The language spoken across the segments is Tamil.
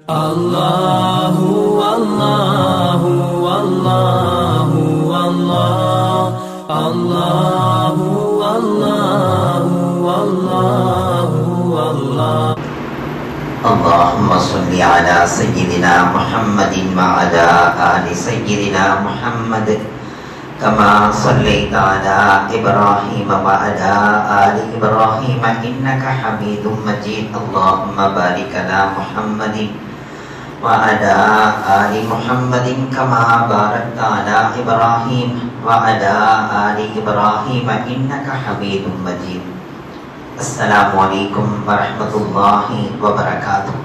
Allahu Allahu Allahu Allah Allahu Allahu Allahu Allah Allahumma salli ala sayyidina Muhammadin wa ala ali sayyidina Muhammad kama sallaita ala Ibrahim wa ala ali Ibrahim innaka Hamidum Majid. Allahumma barik ala Muhammadin wa ala ali Muhammadin kama barakta ala Ibrahim wa ala ali Ibrahim innaka Hamidum Majid. Assalamualaikum warahmatullahi wabarakatuh.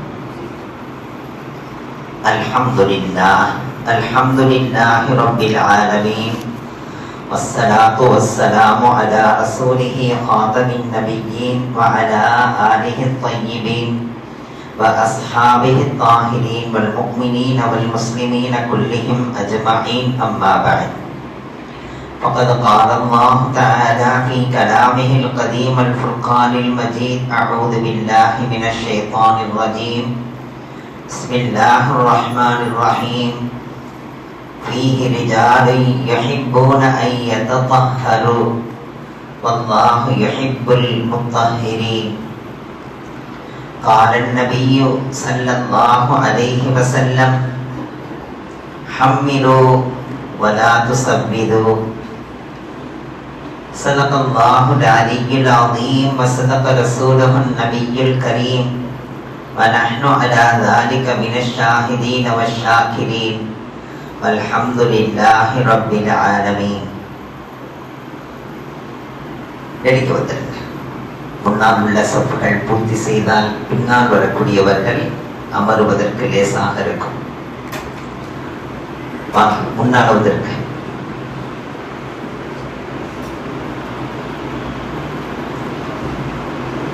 Alhamdulillahi rabbil alamin. Wassalatu wassalamu ala rasulih khatamin nabiyyin wa ala alihi at-tayyibin wa ashabihi at-tahirin wal mu'minina wal muslimina kullihim ajma'in, amma ba'd. فقد قال الله تعالى في كلامه القديم الفرقان المجيد: أعوذ بالله من الشيطان الرجيم. بسم الله الرحمن الرحيم. فيه رجال يحبون أن يتطهروا والله يحب المطهرين. قال النبي صلى الله عليه وسلم: حملوا ولا تسبدوا. صدق الله العلي العظيم وصدق رسوله النبي الكريم ونحن على ذلك من الشاهدين والشاكرين والحمد لله رب العالمين. நெருங்கி வந்திருங்க. முன்னால் உள்ள சொற்கள் பூர்த்தி செய்தால் பின்னால் வரக்கூடியவர்கள் அமருவதற்கு லேசாக இருக்கும். முன்னால் வந்திருக்க.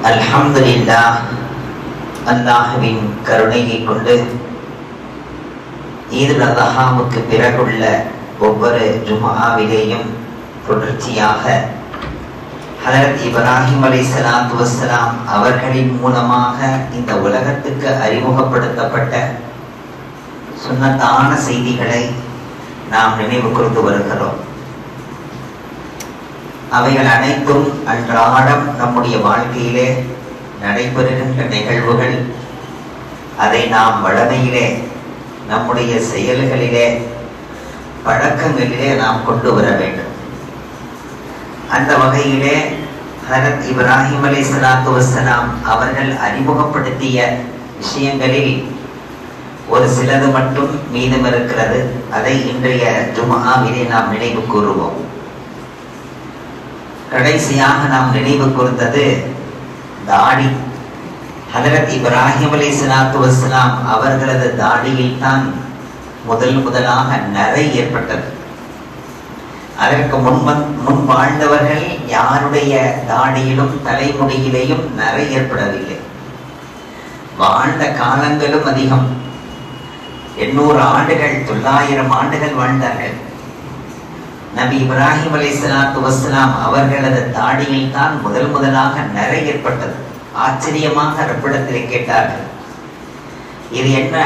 அல்ஹம்துலில்லாஹ், அல்லாஹ்வின் கருணையை கொண்டு ஈதுல் அத்ஹாவுக்கு பிறகுள்ள ஒவ்வொரு ஜும்ஆவிலேயும் தொடர்ச்சியாக ஹஜ்ரத் இப்ராஹிம் அலைஹிஸ்ஸலாத்து வஸ்ஸலாம் அவர்களின் மூலமாக இந்த உலகத்துக்கு அறிமுகப்படுத்தப்பட்ட சுன்னத்தான செய்திகளை நாம் நினைவு கூர்ந்து வருகிறோம். அவைகள் அனைத்தும் அன்றாடம் நம்முடைய வாழ்க்கையிலே நடைபெறுகின்ற நிகழ்வுகள். அதை நாம் வழமையிலே, நம்முடைய செயல்களிலே, பழக்கங்களிலே நாம் கொண்டு வர வேண்டும். அந்த வகையிலே ஹஜ்ரத் இப்ராஹிம் அலைஹிஸ்ஸலாத்து வஸ்ஸலாம் அவர்கள் அறிமுகப்படுத்திய விஷயங்களில் ஒரு சிலது மட்டும் மீதம் இருக்கிறது. அதை இன்றைய ஜும்ஆவிலே நாம் நினைவு கூறுவோம். கடைசியாக நாம் நினைவு கூர்ந்தது தாடி. ஹஜ்ரத் இப்ராஹிம் அலைஹிஸ்ஸலாத்து வஸ்ஸலாம் அவர்களது தாடியில் தான் முதலாக நரை ஏற்பட்டது. அதற்கு முன் வாழ்ந்தவர்கள் யாருடைய தாடியிலும் தலைமுடியிலேயும் நரை ஏற்படவில்லை. வாழ்ந்த காலங்களும் அதிகம். 800 ஆண்டுகள், 900 ஆண்டுகள் வாழ்ந்தார்கள். நபி இப்ராஹிம் அலைஹிஸ்ஸலாத்து வஸ்ஸலாம் அவர்களது தாடியில் தான் முதலாக நரை ஏற்பட்டது. ஆச்சரியமாக ரப்பிடத்திலே கேட்டார்கள், இது என்ன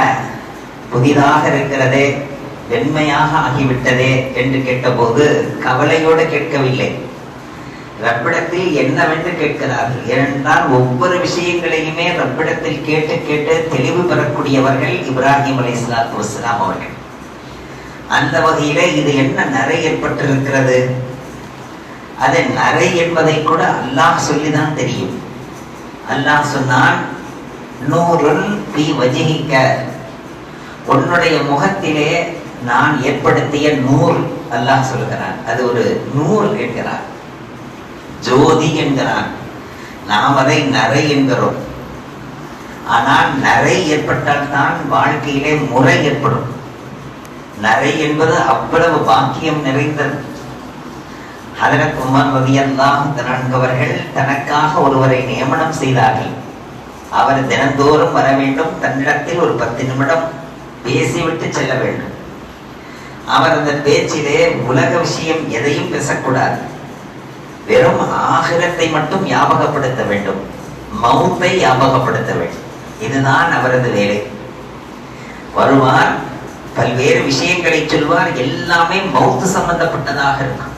புதிதாக இருக்கிறதே, வெண்மையாக ஆகிவிட்டதே என்று கேட்டபோது கவலையோடு கேட்கவில்லை. ரப்பிடத்தில் என்னவென்று கேட்கிறார்கள். ஏனென்றால் ஒவ்வொரு விஷயங்களையுமே ரப்பிடத்தில் கேட்டு கேட்டு தெளிவு பெறக்கூடியவர்கள் இப்ராஹிம் அலைஹிஸ்ஸலாத்து வஸ்ஸலாம் அவர்கள். அந்த வகையிலே இது என்ன நரை ஏற்பட்டிருக்கிறது, அது நரை என்பதை கூட அல்லாஹ் சொல்லிதான் தெரியும். அல்லாஹ் சொன்னான், நூறுன் ஃபீ வஜ்ஹிக, உன்னுடைய முகத்திலே நான் ஏற்படுத்திய நூர். அல்லாஹ் சொல்கிறான், அது ஒரு நூர் என்கிறான், ஜோதி என்கிறான். நாம் அதை நரை என்கிறோம். ஆனால் நரை ஏற்பட்டால் தான் வாழ்க்கையிலே முறை ஏற்படும். நரை என்பது அவ்வளவு பாக்கியம் நிறைந்தது. ஹஜ்ரத் உமர் ரலியல்லாஹு அன்ஹு அவர்கள் தனக்காக ஒருவரை நியமனம் செய்தார்கள். அவர் தினந்தோறும் வர வேண்டும், தன்னிடத்தில் ஒரு 10 நிமிடம் பேசிவிட்டு செல்ல வேண்டும். அவர் அந்த பேச்சிலே உலக விஷயம் எதையும் பேசக்கூடாது. வெறும் ஆகிரத்தை மட்டும் ஞாபகப்படுத்த வேண்டும், மௌத்தை ஞாபகப்படுத்த வேண்டும். இதுதான் அவரது வேலை. வருவார், பல்வேறு விஷயங்களை சொல்வார், எல்லாமே மௌத்து சம்பந்தப்பட்டதாக இருக்கும்.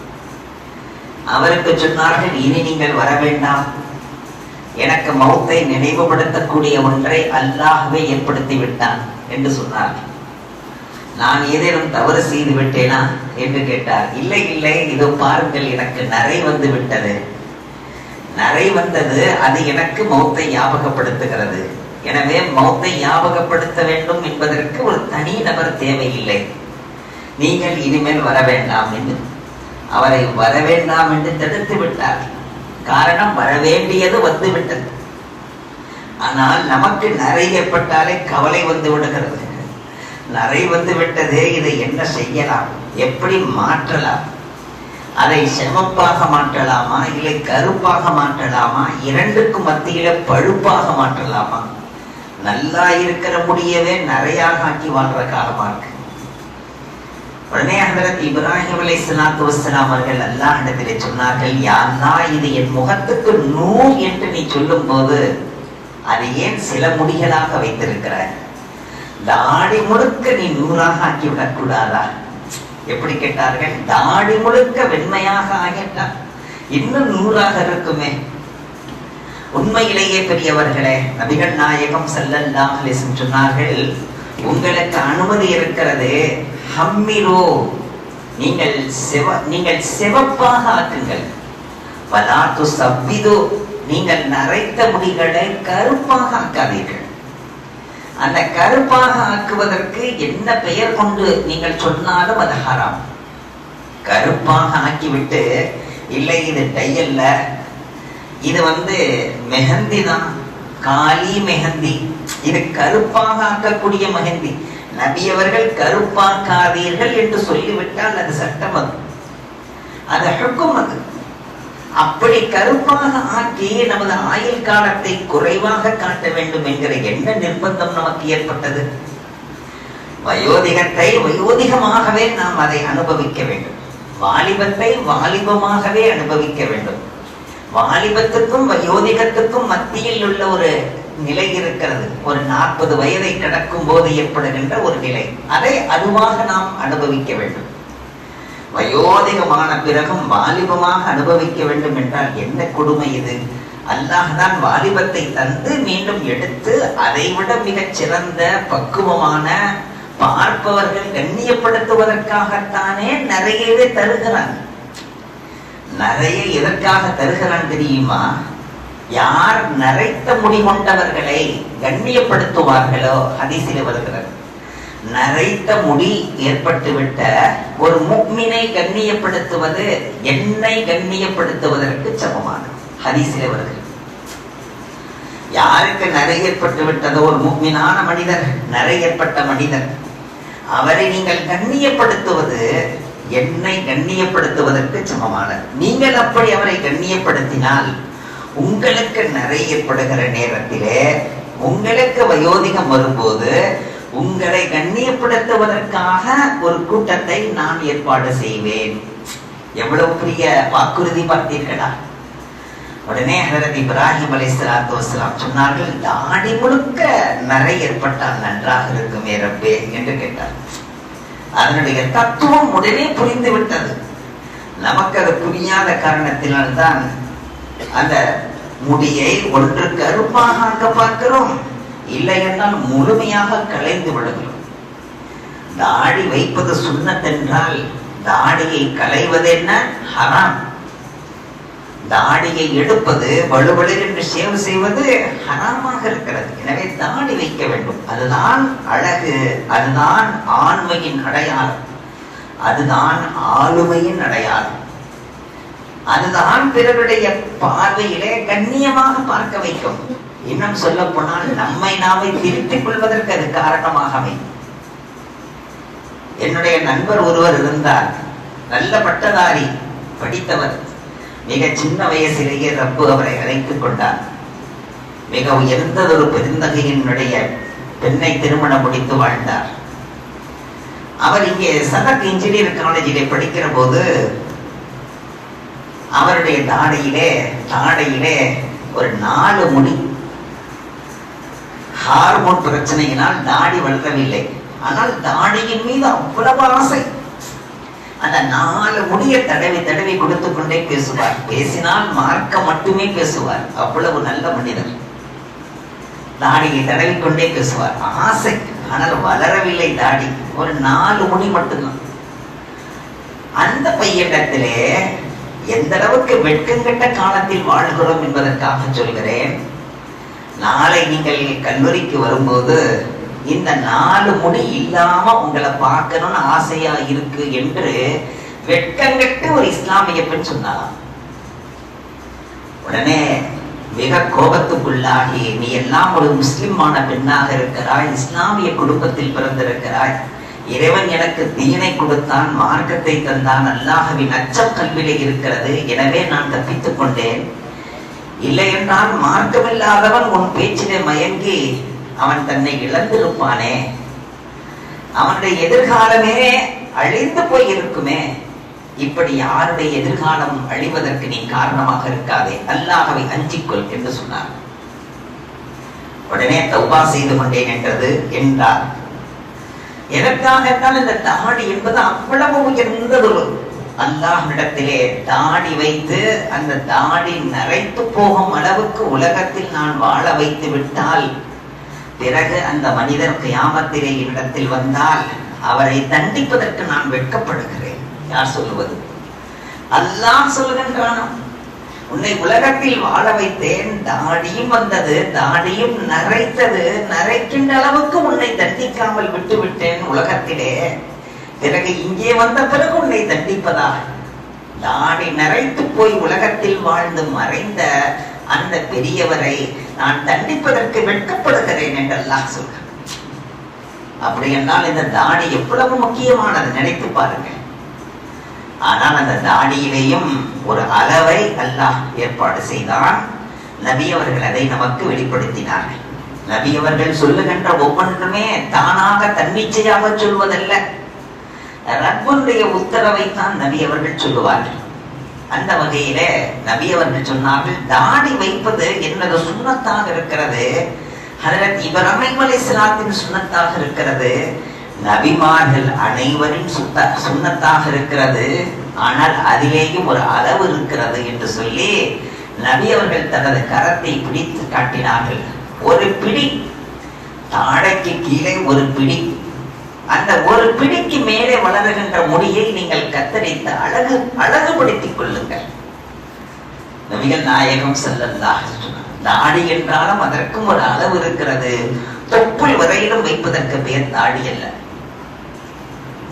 அவருக்கு சொன்னார்கள், இனி நீங்கள் வர வேண்டாம், எனக்கு மௌத்தை நினைவுபடுத்தக்கூடிய ஒன்றை அல்லாஹ்வே ஏற்படுத்தி விட்டான் என்று சொன்னார். நான் ஏதேனும் தவறு செய்து விட்டேனா என்று கேட்டார். இல்லை இல்லை, இதோ பாருங்கள், எனக்கு நரை வந்து விட்டது. நரை வந்தது, அது எனக்கு மௌத்தை ஞாபகப்படுத்துகிறது. எனவே மௌத்தை ஞாபகப்படுத்த வேண்டும் என்பதற்கு ஒரு தனி நபர் தேவையில்லை, நீங்கள் இனிமேல் வர வேண்டாம் என்று அவரை வர வேண்டாம் என்று தடுத்து விட்டார். காரணம், வரவேண்டியது வந்து விட்டது. ஆனால் நமக்கு நரை ஏற்பட்டாலே கவலை வந்து விடுகிறது. நரை வந்து விட்டது, இதை என்ன செய்யலாம், எப்படி மாற்றலாம், அதை செமப்பாக மாற்றலாமா, இல்லை கருப்பாக மாற்றலாமா, இரண்டுக்கும் மத்தியில பழுப்பாக மாற்றலாமா, நல்லா இருக்கிற முடியவே நரையாக ஆக்கி வாழ்ற காலமா இருக்கு. உடனே ஹதரத் இப்ராஹிம் அலைஹிஸ்ஸலாத்து வஸ்ஸலாம் அவர்கள் அல்லாஹ்விடத்திலே சொன்னார்கள், யா அல்லாஹ், இது என் முகத்துக்கு நூல் என்று நீ சொல்லும் போது அதை ஏன் சில முடிகளாக வைத்திருக்கிறாய்? தாடி முழுக்க நீ நூறாக ஆக்கி விடக்கூடாதா? எப்படி கேட்டார்கள்? தாடி முழுக்க வெண்மையாக ஆகிட்டா இன்னும் நூறாக இருக்குமே. உண்மையிலேயே பெரியவர்களே, நபிகள் நாயகம் ஸல்லல்லாஹு அலைஹி வஸல்லம் சொன்னார்கள், உங்களுக்கு அனுமதி இருக்கிறது, ஹம்மிலோ, நீங்கள் சிவப்பாக ஆக்குங்கள், வலா துஸவ்விது, நீங்கள் நரைத்த முடிகளை கருப்பாக ஆக்காதீர்கள். அந்த கருப்பாக ஆக்குவதற்கு என்ன பெயர் கொண்டு நீங்கள் சொன்னாலும் அது ஹராம். கருப்பாக ஆக்கிவிட்டு, இல்லை இது டை அல்ல, இது மெஹந்தி தான், காலி மெஹந்தி, இது கருப்பாக ஆக்கக்கூடிய மெஹந்தி, நபி அவர்கள் கருப்பாக்காதீர்கள் என்று சொல்லிவிட்டால் அது சட்டம், அது ஹுக்கும். அது அப்படி கருப்பாக ஆக்கி நமது ஆயுள் காலத்தை குறைவாக காட்ட வேண்டும் என்கிற என்ன நிர்பந்தம் நமக்கு ஏற்பட்டது? வயோதிகத்தை வயோதிகமாகவே நாம் அதை அனுபவிக்க வேண்டும், வாலிபத்தை வாலிபமாகவே அனுபவிக்க வேண்டும். வாலிபத்துக்கும் வயோதிகத்துக்கும் மத்தியில் உள்ள ஒரு நிலை இருக்கிறது, ஒரு 40 வயதை கடக்கும் போது ஏற்படுகின்ற ஒரு நிலை, அதை அதுவாக நாம் அனுபவிக்க வேண்டும். வயோதிகமான பிறகும் வாலிபமாக அனுபவிக்க வேண்டும் என்றால் என்ன கொடுமை இது? அல்லாஹ் தான் வாலிபத்தை தந்து மீண்டும் எடுத்து அதைவிட மிகச் சிறந்த பக்குவமான பார்ப்பவர்கள் கண்ணியப்படுத்துவதற்காகத்தானே நிறையவே தருகிறான். நிறைய எதற்காக தருகிறான் தெரியுமா? யார் நரைத்த முடி கொண்டவர்களை கண்ணியப்படுத்துவார்களோ, ஹதீஸில் வருகிறது, நரைத்த முடி ஏற்பட்டுவிட்ட ஒரு முஃமினை கண்ணியப்படுத்துவது என்னை கண்ணியப்படுத்துவதற்கு சமமானது. ஹதீஸிலே வருகிறது, யாருக்கு நரை ஏற்பட்டு விட்டதோ, ஒரு முஃமினான மனிதர், நரை ஏற்பட்ட மனிதர், அவரை நீங்கள் கண்ணியப்படுத்துவது என்னை கண்ணியப்படுத்துவதற்கு சமமானது. நீங்கள் அப்படி அவரை கண்ணியப்படுத்தினால் உங்களுக்கு நரை ஏற்படுகிற நேரத்திலே, உங்களுக்கு வயோதிகம் வரும்போது உங்களை கண்ணியப்படுத்துவதற்காக ஒரு கூட்டத்தை நான் ஏற்பாடு செய்வேன். எவ்வளவு பெரிய வாக்குறுதி பார்த்தீர்களா? உடனே ஹதரத் இப்ராஹிம் அலைஹிஸ்ஸலாத்து வஸ்ஸலாம் சொன்னார்கள், தாடி முழுக்க நரை ஏற்பட்டால் நன்றாக இருக்குமே ரப்பே என்று கேட்டார். அதனுடைய தத்துவம் உடனே புரிந்து விட்டது. நமக்கு அது புரியாத காரணத்தினால்தான் அந்த முடியை ஒன்று கருப்பாக ஆக்க பார்க்கிறோம், இல்லை என்றால் முழுமையாக களைந்து விடுகிறோம். தாடி வைப்பது சுன்னத் என்றால் தாடியை களைவது என்ன? ஹராம். தாடியை எடுப்பது, வலுவலில் என்று சேவை செய்வது ஹராமாக இருக்கிறது. எனவே தாடி வைக்க வேண்டும். அதுதான் அழகு, அதுதான் ஆண்மையின் அடையாளம், அதுதான் ஆளுமையின் அடையாளம், அதுதான் பிறருடைய பார்வையிலே கண்ணியமாக பார்க்க வைக்கும். இன்னும் சொல்ல போனால் நம்மை நாமே திருத்திக் கொள்வதற்கு அது காரணமாக அமையும். என்னுடைய நண்பர் ஒருவர் இருந்தார், நல்ல பட்டதாரி, படித்தவர். மிக சின்ன வயசிலேயே ரப்பு அவரை அழைத்துக் கொண்டார். மிக உயர்ந்ததொரு பெருந்தகையினுடைய பெண்ணை திருமணம் முடித்து வாழ்ந்தார். அவர் இங்கே சதக் இன்ஜினியர் காலேஜிலே படிக்கிற போது அவருடைய தாடையிலே ஒரு 4 முடி. ஹார்மோன் பிரச்சனையினால் தாடி வளரவில்லை. ஆனால் தாடியின் மீது அவ்வளவு ஆசை. அந்த 4 முடியை தடவி தடவி கொடுத்து கொண்டே பேசுவார். பேசினால் மார்க்க மட்டுமே பேசுவார். அவ்வளவு நல்ல மனிதர். தாடியை தடவி கொண்டே பேசுவார். ஆசை, ஆனால் வளரவில்லை தாடி. ஒரு 4 முடி மட்டும்தான். அந்த பையனிடத்திலே எந்த அளவுக்கு வெட்கங்கெட்ட காலத்தில் வாழ்கிறோம் என்பதற்காக சொல்கிறேன். நாளை நீங்கள் கல்லூரிக்கு வரும்போது இந்த 4 முடி இல்லாம உங்களை பார்க்கணும்னு ஆசையா இருக்கு என்று வெட்கங்கெட்டு ஒரு இஸ்லாமிய பெண் சொன்னாலாம். உடனே மிக கோபத்துக்குள்ளாகி, நீ எல்லாம் ஒரு முஸ்லிமான பெண்ணாக இருக்கிறாய், இஸ்லாமிய குடும்பத்தில் பிறந்திருக்கிறாய், இறைவன் எனக்கு தீனை கொடுத்தான், மார்க்கத்தை தந்தான், அல்லாஹ்வின் அச்சம் கல்விலே இருக்கிறது, எனவே நான் தப்பித்துக் கொண்டேன். இல்லை என்றால் மார்க்கமில்லாதவன் உன் பேச்சிலே மயங்கி அவன் தன்னை இழந்திருப்பானே, அவனுடைய எதிர்காலமே அழிந்து போய் இருக்குமே, இப்படி யாருடைய எதிர்காலம் அழிவதற்கு நீ காரணமாக இருக்காதே, அல்லாஹ்வை அஞ்சிக்கொள் என்று சொன்னார். உடனே தௌபா செய்து கொண்டேன் என்றார். எதற்காகத்தான் இந்த தாடி என்பது அவ்வளவு உயர்ந்ததொரு அல்லாஹ்விடத்திலே தாடி வைத்து அந்த தாடி நரைத்து போகும் அளவுக்கு உலகத்தில் நான் வாழ வைத்து விட்டால் பிறகு அந்த மனிதர் கியாமத்திலே என்னிடத்தில் வந்தால் அவரை தண்டிப்பதற்கு நான் வெட்கப்படுகிறேன். யார் சொல்லுவது? அல்லாஹ் சொல்லுகின்றான், உன்னை உலகத்தில் வாழ வைத்தேன், தாடியும் வந்தது, தாடியும் நரைத்தது, நரைக்கின்ற அளவுக்கு உன்னை தண்டிக்காமல் விட்டு விட்டேன் உலகத்திலே, பிறகு இங்கே வந்த பிறகு உன்னை தண்டிப்பதாக? தாடி நரைத்து போய் உலகத்தில் வாழ்ந்து மறைந்த அந்த பெரியவரை நான் தண்டிப்பதற்கு வெட்கப்படுகிறேன் என்று அல்லாஹ் சொல்றான். அப்படி என்றால் இந்த தாடி எவ்வளவு முக்கியமானது நினைத்து பாருங்க. ஆனால் அந்த தாடியிலேயும் ஒரு அளவை அல்லாஹ் ஏற்பாடு செய்தான். நபி அவர்கள் அதை நமக்கு வெளிப்படுத்தினார்கள். நபி அவர்கள் சொல்லுகின்ற ஒவ்வொன்றுமே தானாக தன்னிச்சையாக சொல்வதல்ல, ரப்புடைய உத்தரவை தான் நபி அவர்கள் சொல்லுவார்கள். அந்த வகையில நபி அவர்கள் சொன்னார்கள், தாடி வைப்பது என்னது சுன்னத்தாக இருக்கிறது, ஹஜ்ரத் இப்ராஹீம் அலைஹிஸ்ஸலாத்தின் சுன்னத்தாக இருக்கிறது, நபிமார்கள் அனைவரின் சுன்னத்தாக இருக்கிறது, ஆனால் அதிலேயும் ஒரு அளவு இருக்கிறது என்று சொல்லி நபி அவர்கள் தனது கரத்தை பிடித்து காட்டினார்கள். ஒரு பிடி, தாடைக்கு கீழே ஒரு பிடி, அந்த ஒரு பிடிக்கு மேலே வளருகின்ற முடியை நீங்கள் கத்தரித்து அழகுபடுத்திக் கொள்ளுங்கள். நபிகள் நாயகம் ஸல்லல்லாஹு அலைஹி வஸல்லம், தாடி என்றாலும் அதற்கும் ஒரு அளவு இருக்கிறது. தொப்புள் வரையிலும் வைப்பதற்கு பேர் தாடி அல்ல.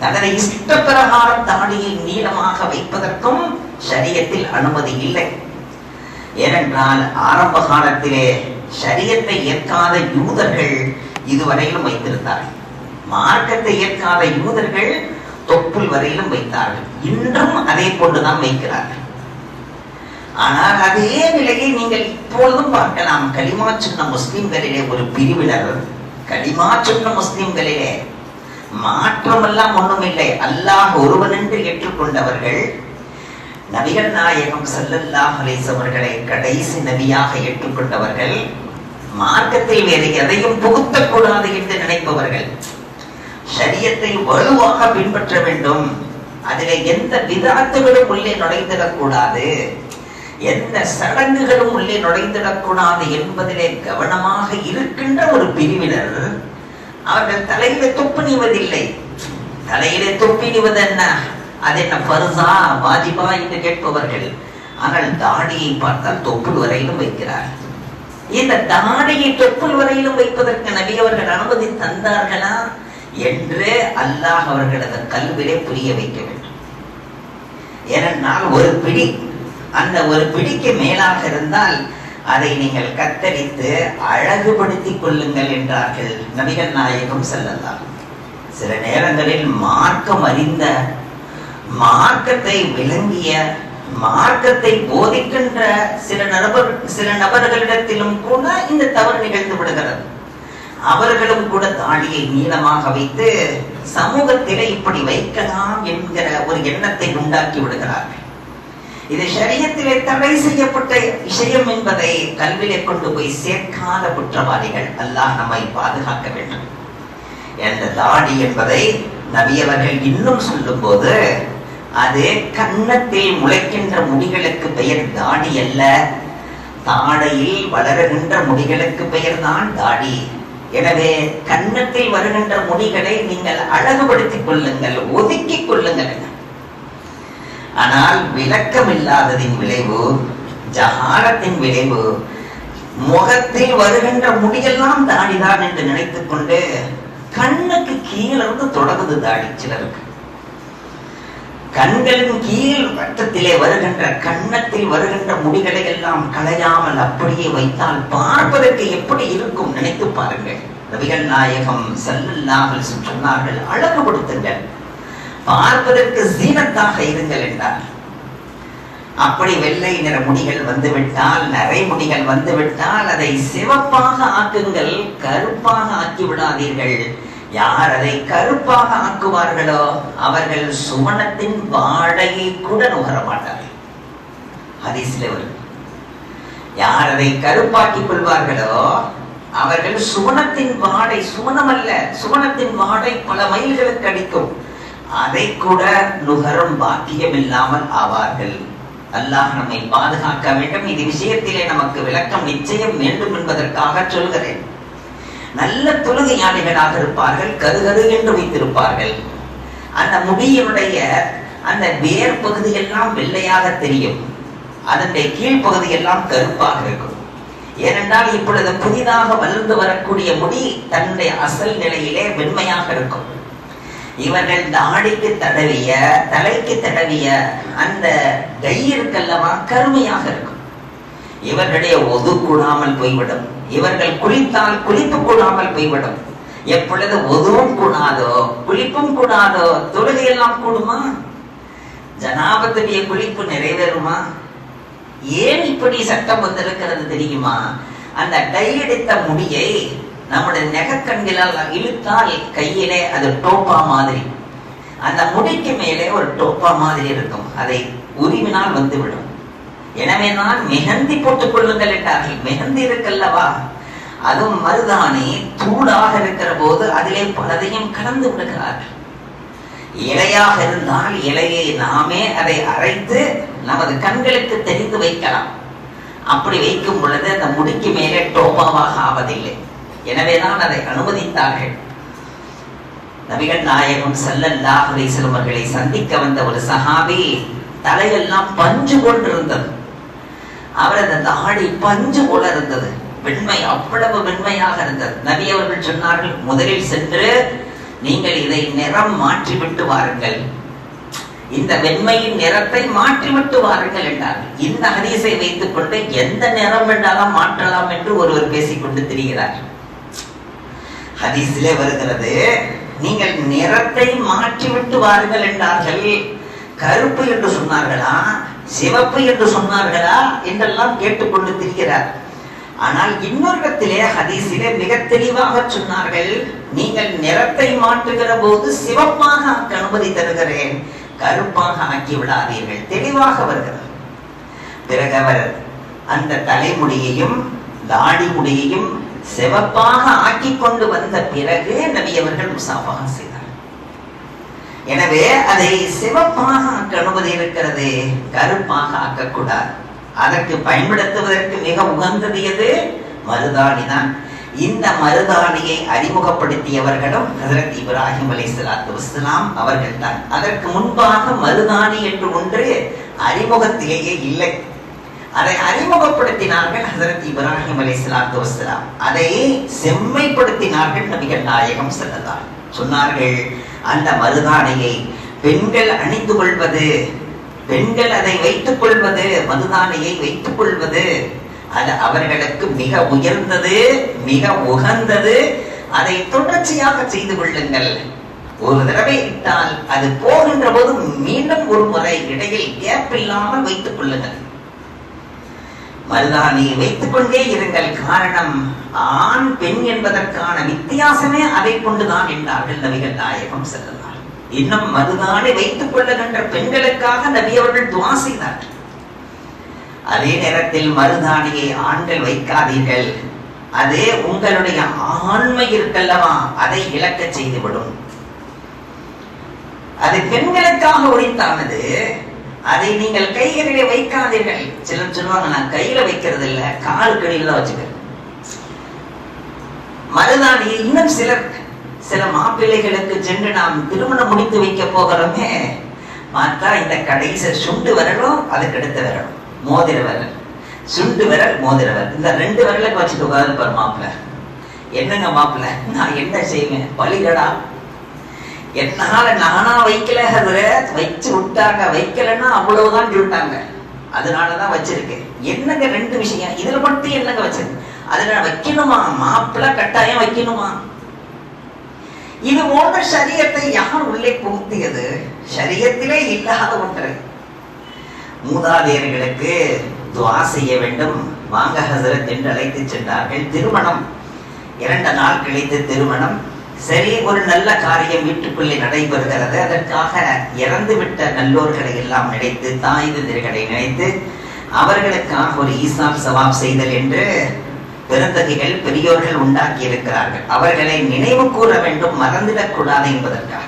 அதனை இஷ்ட பிரகாரம் தாடியை நீளமாக வைப்பதற்கும் ஷரியத்தில் அனுமதி இல்லை. ஏனென்றால் ஆரம்ப காலத்திலே ஷரியத்தை ஏற்காத யூதர்கள் இதுவரையிலும் வைத்திருந்தார்கள். மார்க்கத்தை ஏற்காத யூதர்கள் தொப்புள் வரையிலும் வைத்தார்கள். இன்றும் அதே போன்றுதான் வைக்கிறார்கள். ஆனால் அதே நிலையை நீங்கள் இப்பொழுதும் பார்க்கலாம். கலிமா சொன்ன முஸ்லிம்களிலே ஒரு பிரிவினர், கலிமா சொன்ன முஸ்லிம்களிலே மாற்றமெல்லாம் ஒண்ணும் இல்லை, அல்லாஹ் ஒருவன் என்று ஏற்றுக்கொண்டவர்கள், நபிகள் நாயகம் ஸல்லல்லாஹு அலைஹி வஸல்லம் அவர்களை கடைசி நபியாக ஏற்றுக்கொண்டவர்கள், மார்க்கத்தில் வேறு எதையும் புகுத்தக்கூடாது என்று நினைப்பவர்கள், ஷரியத்தை வலுவாக பின்பற்ற வேண்டும், அதிலே எந்த விதாத்துகளும் உள்ளே நுழைந்திடக்கூடாது, எந்த சடங்குகளும் உள்ளே நுழைந்திடக்கூடாது என்பதிலே கவனமாக இருக்கின்ற ஒரு பிரிவினர், அவர்கள் தலையிலே தொப்பு நீவதில்லை. தலையிலே தொப்பி நீவது என்ன, அது என்ன ஃபர்ஸா வாஜிபா என்று கேட்பவர்கள். ஆனால் தாடியை பார்த்தால் தொப்புள் வரையிலும் வைக்கிறார். இந்த தாடியை தொப்புள் வரையிலும் வைப்பதற்கு நபி அவர்கள் அனுமதி தந்தார்களா என்று அல்லாஹ் அவர்களது கல்விலே புரிய வைக்க வேண்டும். ஏனென்றால் ஒரு பிடி, அந்த ஒரு பிடிக்கு மேலாக இருந்தால் அதை நீங்கள் கத்தரித்து அழகுபடுத்திக் கொள்ளுங்கள் என்றார்கள் நபிகள் நாயகம் ஸல்லல்லாஹு. சில நேரங்களில் மார்க்கம் அறிந்த, மார்க்கத்தை விளங்கிய, மார்க்கத்தை போதிக்கின்ற சில நபர்களிடத்திலும் கூட இந்த தவறு நிகழ்ந்து விடுகிறது. அவர்களும் கூட தாடியை நீளமாக வைத்து சமூகத்திலே இப்படி வைக்கலாம் என்கிற ஒரு எண்ணத்தை உண்டாக்கி விடுகிறார்கள். இது ஷரியத்திலே தடை செய்யப்பட்ட விஷயம் என்பதை கல்விலே கொண்டு போய் சேர்க்காத குற்றவாளிகள். அல்லாஹ் நம்மை பாதுகாக்க வேண்டும். என்ற தாடி என்பதை நபி அவர்கள் இன்னும் சொல்லும் போது, அது கன்னத்தில் முளைக்கின்ற முடிகளுக்கு பெயர் தாடி அல்ல, தாடையில் வளருகின்ற முடிகளுக்கு பெயர் தான் தாடி. எனவே கன்னத்தில் வருகின்ற முடிகளை நீங்கள் அழகுபடுத்திக் கொள்ளுங்கள், ஒதுக்கிக் கொள்ளுங்கள். ஆனால் விளக்கம் இல்லாததின் விளைவு, ஜஹாலத்தின் விளைவு, முகத்தில் வருகின்ற முடியெல்லாம் தாடிதான் என்று நினைத்துக் கொண்டு கண்ணுக்கு கீழிருந்து தொடங்குது தாடி. சிலருக்கு கண்களின் கீழ் வட்டத்திலே வருகின்ற, கன்னத்தில் வருகின்ற முடிகளை எல்லாம் களையாமல் அப்படியே வைத்தால் பார்ப்பதற்கு எப்படி இருக்கும் நினைத்து பாருங்கள். நபிகள் நாயகம் ஸல்லல்லாஹு அலைஹி வஸல்லம் சொன்னார்கள், அழகுபடுத்துங்கள், பார்ப்பதற்கு சீனத்தாக இருங்கள் என்றார். அப்படி வெள்ளை நிற முடிகள் வந்துவிட்டால், நரை முடிகள் வந்துவிட்டால் அதை சிவப்பாக ஆக்குங்கள், கருப்பாக ஆக்கி விடாதீர்கள். யார் அதை கருப்பாக ஆக்குவார்களோ அவர்கள் சுவனத்தின் வாடையை கூட நுகர மாட்டார்கள். ஹதீஸ்ல வரும், யார் அதை கருப்பாக்கிக் கொள்வார்களோ அவர்கள் சுவனத்தின் வாடை, சுவனம் அல்ல, சுவனத்தின் வாடை பல மைல்களுக்கு அடிக்கும், அதை கூட நுகரும் பாக்கியம் இல்லாமல் ஆவார்கள். அல்லாஹ் நம்மை பாதுகாக்க வேண்டும். இது விஷயத்திலே நமக்கு விளக்கம் நிச்சயம் வேண்டும் என்பதற்காக சொல்கிறேன். நல்ல தொழுகையாளிகளாக இருப்பார்கள், கருகரு என்று வைத்திருப்பார்கள். அந்த முடியினுடைய அந்த வேர் பகுதியெல்லாம் வெள்ளையாக தெரியும், அதனுடைய கீழ்ப்பகுதியெல்லாம் கருப்பாக இருக்கும். ஏனென்றால் இப்பொழுது புதிதாக வளர்ந்து வரக்கூடிய முடி தன்னுடைய அசல் நிலையிலே வெண்மையாக இருக்கும். இவர்கள் தாடிக்கு தடவிய, தலைக்கு தடவிய அந்த டை இருக்கல்லவா கருமையாக இருக்கும். இவர்களுடைய ஒது கூடாமல் போய்விடும், இவர்கள் குளித்தால் குளிப்பு கூடாமல் போய்விடும். எப்பொழுது ஒதுவும் கூடாதோ குளிப்பும் கூடாதோ தொழுகையெல்லாம் கூடுமா? ஜனாபத்துடைய குளிப்பு நிறைவேறுமா? ஏன் இப்படி சட்டம் வந்திருக்கிறது தெரியுமா? அந்த டை அடித்த முடியை நம்முடைய நெகக்கண்களால் இழுத்தால் கையிலே அது டோப்பா மாதிரி, அந்த முடிக்கு மேலே ஒரு டோப்பா மாதிரி இருக்கும், அதை உருவினால் வந்துவிடும். எனவே தான் மெஹந்தி போட்டுக் கொள்ளுங்கள் என்றார்கள். மெஹந்தி இருக்கல்லவா, அதுவும் மருதாணி தூளாக இருக்கிற போது அதிலே பலதையும் கலந்து விடுகிறார்கள். இலையாக இருந்தால் இலையை நாமே அதை அரைத்து நமது கண்களுக்கு தெரிந்து வைக்கலாம். அப்படி வைக்கும் பொழுது அந்த முடிக்கு மேலே டோப்பாவாக ஆவதில்லை. எனவேதான் அதை அனுமதித்தார்கள். நபிகள் நாயகம் ஸல்லல்லாஹு அலைஹி வஸல்லம் அவர்களை சந்திக்க வந்த ஒரு சஹாபி தலையெல்லாம் பஞ்சு போன்று இருந்தது. அவரது தாடி பஞ்சு போல இருந்தது, வெண்மை, அவ்வளவு வெண்மையாக இருந்தது. நபி அவர்கள் சொன்னார்கள், முதலில் சென்று நீங்கள் இதை நிறம் மாற்றிவிட்டு வாருங்கள், இந்த வெண்மையின் நிறத்தை மாற்றிவிட்டு வாருங்கள் என்றார்கள். இந்த ஹதீஸை வைத்துக் கொண்டு எந்த நிறம் வேண்டாலும் மாற்றலாம் என்று ஒருவர் பேசிக்கொண்டு திரிகிறார். ஹதீஸிலே வருகிறது, நீங்கள் நிறத்தை மாற்றிவிட்டு வாருங்கள் என்றார்கள். கருப்பு என்று சொன்னார்களா, சிவப்பு என்று சொன்னார்களா என்றெல்லாம் கேட்டுக்கொண்டு திரிகிறார். ஆனால் இன்னொருத்திலே ஹதீஸிலே மிக தெளிவாக சொன்னார்கள், நீங்கள் நிறத்தை மாற்றுகிற போது சிவப்பாக ஆக்க அனுமதி தருகிறேன், கருப்பாக ஆக்கி விடாதீர்கள். தெளிவாக வருகிறார். பிறகு அவர் அந்த தலைமுடியையும் தாடி முடியையும் சிவப்பாக ஆக்கி கொண்டு வந்த பிறகு நபி அவர்கள் முசாஃபஹா செய்தார். எனவே அதை சிவப்பாக ஆக்க அனுமதி இருக்கிறது, கருப்பாக ஆக்கக்கூடாது. அதற்கு பயன்படுத்துவதற்கு மிக உகந்தது எது? மருதாணி தான். இந்த மருதாணியை அறிமுகப்படுத்தியவர்களும் ஹஜ்ரத் இப்ராஹிம் அலைஹிஸ்ஸலாத்து வஸ்ஸலாம் அவர்கள் தான். அதற்கு முன்பாக மருதாணி என்று ஒன்று அறிமுகத்திலேயே இல்லை. அதை அறிமுகப்படுத்தினார்கள் ஹஜ்ரத் இப்ராஹிம் அலைஹிஸ்ஸலாத்து வஸ்ஸலாம். அதை செம்மைப்படுத்தினார்கள் நபிகள் நாயகம் ஸல்லல்லாஹு அலைஹி வஸல்லம். சொன்னார்கள், அந்த மருதாணியை பெண்கள் அணிந்து கொள்வது, பெண்கள் அதை வைத்துக் கொள்வது, மருதாணியை வைத்துக் கொள்வது, அது அவர்களுக்கு மிக உயர்ந்தது, மிக உகந்தது. அதை தொடர்ச்சியாக செய்து கொள்ளுங்கள். ஒரு தடவை இட்டால் அது போகின்ற போது மீண்டும் ஒரு முறை இடையில் கேப் இல்லாமல் வைத்துக் கொள்ளுங்கள். மருதாணியை வைத்துக் கொண்டே இருங்கள். காரணம், ஆண் பெண் என்பதற்கான வித்தியாசமே அதை கொண்டுதான் என்றார்கள் நபிகள் நாயகம் ஸல்லல்லாஹு அலைஹி வஸல்லம். இன்னும் மருதாணி வைத்துக் கொள்ளுகின்ற பெண்களுக்காக நபி அவர்கள் துஆ செய்தார்கள். அதே நேரத்தில் மருதாணியை ஆண்கள் வைக்காதீர்கள், அதே உங்களுடைய ஆண்மை இருக்கல்லவா அதை இழக்க செய்துவிடும். அது பெண்களுக்காக உரித்தானது. அதை நீங்கள் கைகளிலே வைக்காதீர்கள். சிலர் சொல்லுவாங்க, நான் கையில வைக்கிறது இல்ல, காலுக்கடியில தான் வச்சுக்கிறேன். மருதாணி இன்னும் சில மாப்பிள்ளைகளுக்கு சென்று நாம் திருமணம் முடித்து வைக்க போகிறோமே, பார்த்தா இந்த கடைசி சுண்டு விரலும் அதுக்கு அடுத்த விரலும் மோதிர விரல், சுண்டு விரல் மோதிர விரல், இந்த 2 விரலுக்கு வச்சுட்டு உட்கார்ந்துப்பாரு மாப்பிள்ள. என்னங்க மாப்பிள்ள, நான் என்ன செய்வேன், பலிகடா, என்னால நானா வைக்கல, வச்சு விட்டாங்க, வைக்கலன்னா அவ்வளவுதான் சொல்லிட்டாங்க, அதனாலதான் வச்சிருக்கேன். என்னங்க 2 விஷயம், இதுல மட்டும் என்னங்க வச்சிருக்கேன், அதுல வைக்கணுமா, மாப்பிள்ள கட்டாயம் வைக்கணுமா? இது போன்ற ஷரியத்தை யார் உள்ளே புகுத்தியது? ஷரியத்திலே இல்லாத ஒன்றை. மூதாதையர்களுக்கு துஆ செய்ய வேண்டும், வாங்க ஹஸரத் என்று அழைத்து சென்றார்கள். திருமணம் 2 நாள் கழித்து திருமணம். சரி, ஒரு நல்ல காரியம் வீட்டுக்குள்ளே நடைபெறுகிறது. அதற்காக இறந்து விட்ட நல்லோர்களை எல்லாம் நினைத்து, தாய் தந்தையர்களை நினைத்து அவர்களுக்காக ஒரு ஈசாப் சவாப் செய்தல் என்று பெருந்தகைகள் பெரியோர்கள் உண்டாக்கி இருக்கிறார்கள். அவர்களை நினைவு கூற வேண்டும், மறந்துடக் கூடாது என்பதற்காக